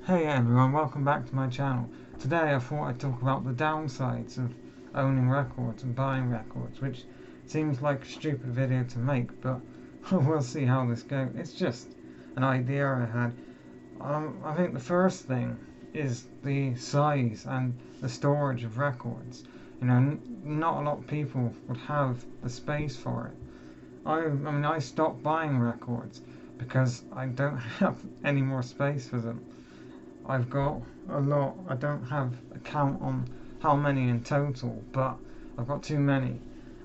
Hey everyone, welcome back to my channel. Today I thought I'd talk about the downsides of owning records and buying records, which seems like a stupid video to make, but we'll see how this goes. It's just an idea I had. I think the first thing is the size and the storage of records. Not a lot of people would have the space for it. I stopped buying records because I don't have any more space for them. I've got a lot. I don't have a count on how many in total, but I've got too many.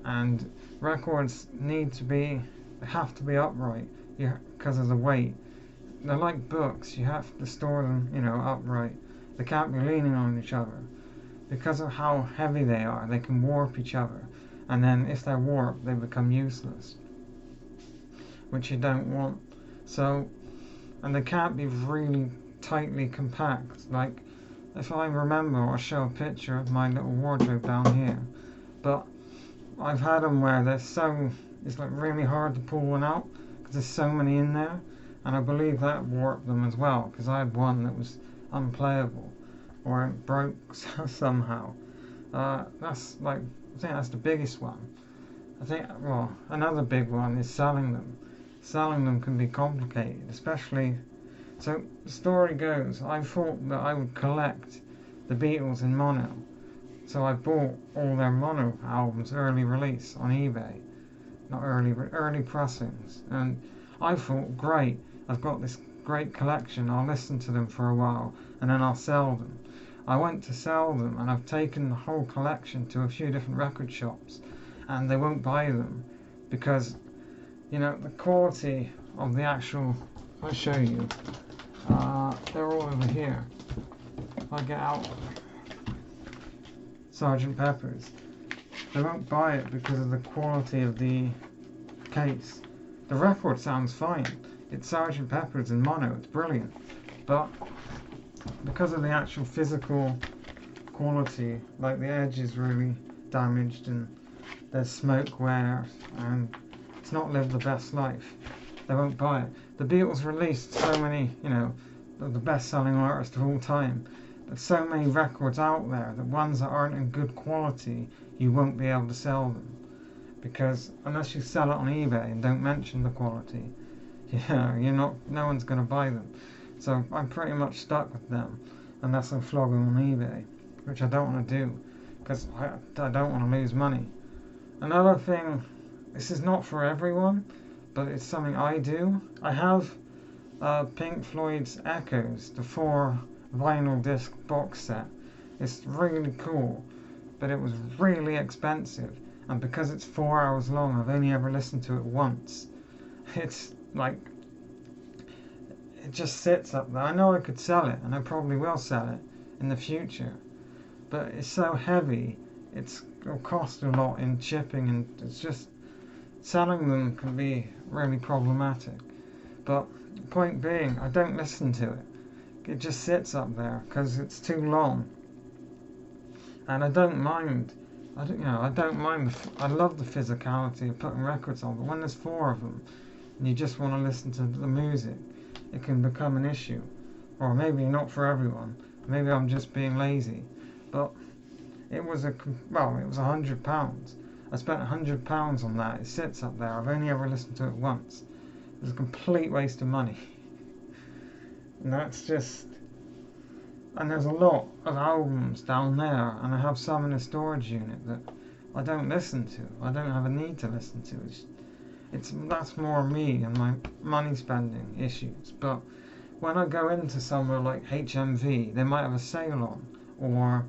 And records they have to be upright because of the weight. They're like books. You have to store them, upright. They can't be leaning on each other. Because of how heavy they are, they can warp each other. And then if they're warped, they become useless, which you don't want. So, and they can't be really tightly compact. Like, if I remember, I'll show a picture of my little wardrobe down here. But I've had them where it's like really hard to pull one out because there's so many in there. And I believe that warped them as well, because I had one that was unplayable or it broke somehow. I think that's the biggest one. Well, another big one is selling them. Selling them can be complicated, especially. So the story goes, I thought that I would collect the Beatles in mono. So I bought all their mono albums early release on eBay. Not early, but early pressings. And I thought, great, I've got this great collection, I'll listen to them for a while and then I'll sell them. I went to sell them and I've taken the whole collection to a few different record shops and they won't buy them because, the quality of the actual, I'll show you. They're all over here. If I get out Sergeant Pepper's, they won't buy it because of the quality of the case. The record sounds fine. It's Sergeant Pepper's in mono. It's brilliant. But because of the actual physical quality, like the edge is really damaged and there's smoke wear and it's not lived the best life, they won't buy it. The Beatles released so many, the best-selling artists of all time. There's so many records out there that ones that aren't in good quality, you won't be able to sell them. Because unless you sell it on eBay and don't mention the quality, no one's going to buy them. So I'm pretty much stuck with them unless I flog them on eBay, which I don't want to do because I don't want to lose money. Another thing, this is not for everyone, but it's something I do. I have Pink Floyd's Echoes, the 4 vinyl disc box set. It's really cool, but it was really expensive. And because it's 4 hours long, I've only ever listened to it once. It's like, it just sits up there. I know I could sell it, and I probably will sell it in the future. But it's so heavy, it'll cost a lot in shipping, and it's just, selling them can be really problematic. But point being, I don't listen to it. It just sits up there because it's too long. And I don't mind. I don't mind. I love the physicality of putting records on, but when there's 4 of them, and you just want to listen to the music, it can become an issue. Or maybe not for everyone. Maybe I'm just being lazy. But it was £100. I spent £100 on that. It sits up there. I've only ever listened to it once. It was a complete waste of money. And that's just... And there's a lot of albums down there, and I have some in a storage unit that I don't listen to. I don't have a need to listen to. That's more me and my money spending issues. But when I go into somewhere like HMV, they might have a sale on, or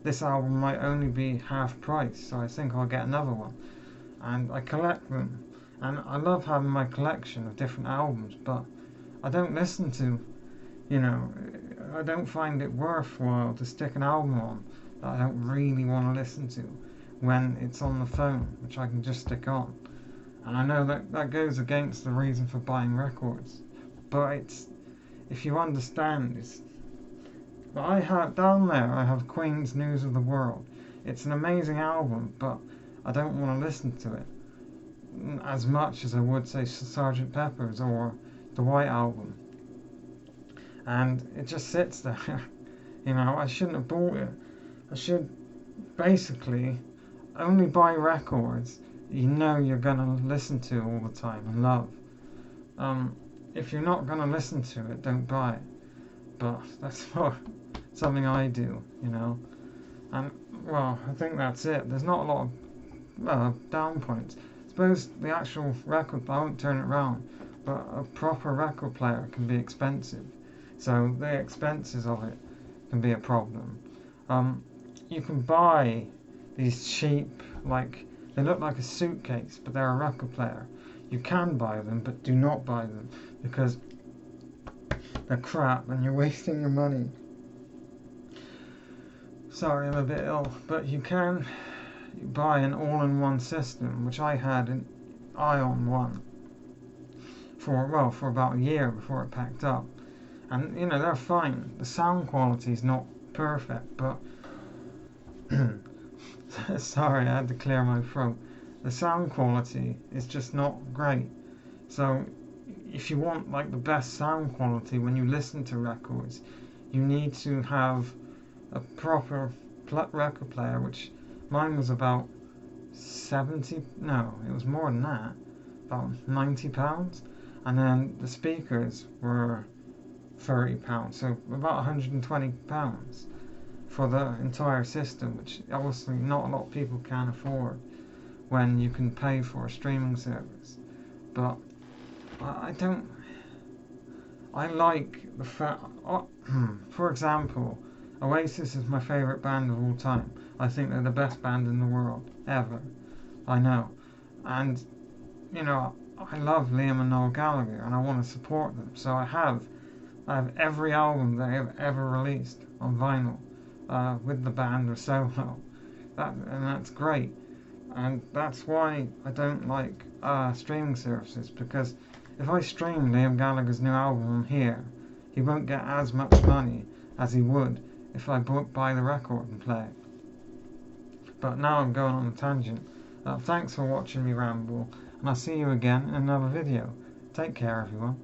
this album might only be half price, so I think I'll get another one. And I collect them, and I love having my collection of different albums, but I don't listen to, I don't find it worthwhile to stick an album on that I don't really want to listen to when it's on the phone, which I can just stick on. And I know that goes against the reason for buying records, but if you understand, I have down there, I have Queen's News of the World. It's an amazing album, but I don't want to listen to it as much as I would say Sergeant Pepper's or the White Album. and it just sits there. You know, I shouldn't have bought it. I should basically only buy records you know you're gonna listen to all the time and love. If you're not gonna listen to it, don't buy it. But that's not something I do, you know. And well, I think that's it. There's not a lot of down points. I suppose the actual record, I won't turn it around, but a proper record player can be expensive. So the expenses of it can be a problem. You can buy these cheap, like, they look like a suitcase, but they're a record player. You can buy them, but do not buy them, because they're crap and you're wasting your money. Sorry, I'm a bit ill, but you can buy an all-in-one system, which I had an Ion 1 for about a year before it packed up. And, you know, they're fine. The sound quality is not perfect, but sorry, I had to clear my throat. The sound quality is just not great. So if you want like the best sound quality when you listen to records, you need to have a proper record player, which mine was about 70, no, it was more than that, about £90. And then the speakers were £30, so about £120 for the entire system, which obviously not a lot of people can afford when you can pay for a streaming service. But I like the fact, for example, Oasis is my favourite band of all time. I think they're the best band in the world, ever. I know. And, you know, I love Liam and Noel Gallagher and I want to support them. So I have every album they have ever released on vinyl, with the band or solo. And that's great. And that's why I don't like streaming services, because if I stream Liam Gallagher's new album on here, he won't get as much money as he would if I buy the record and play it. But now I'm going on a tangent. Thanks for watching me ramble, and I'll see you again in another video. Take care, everyone.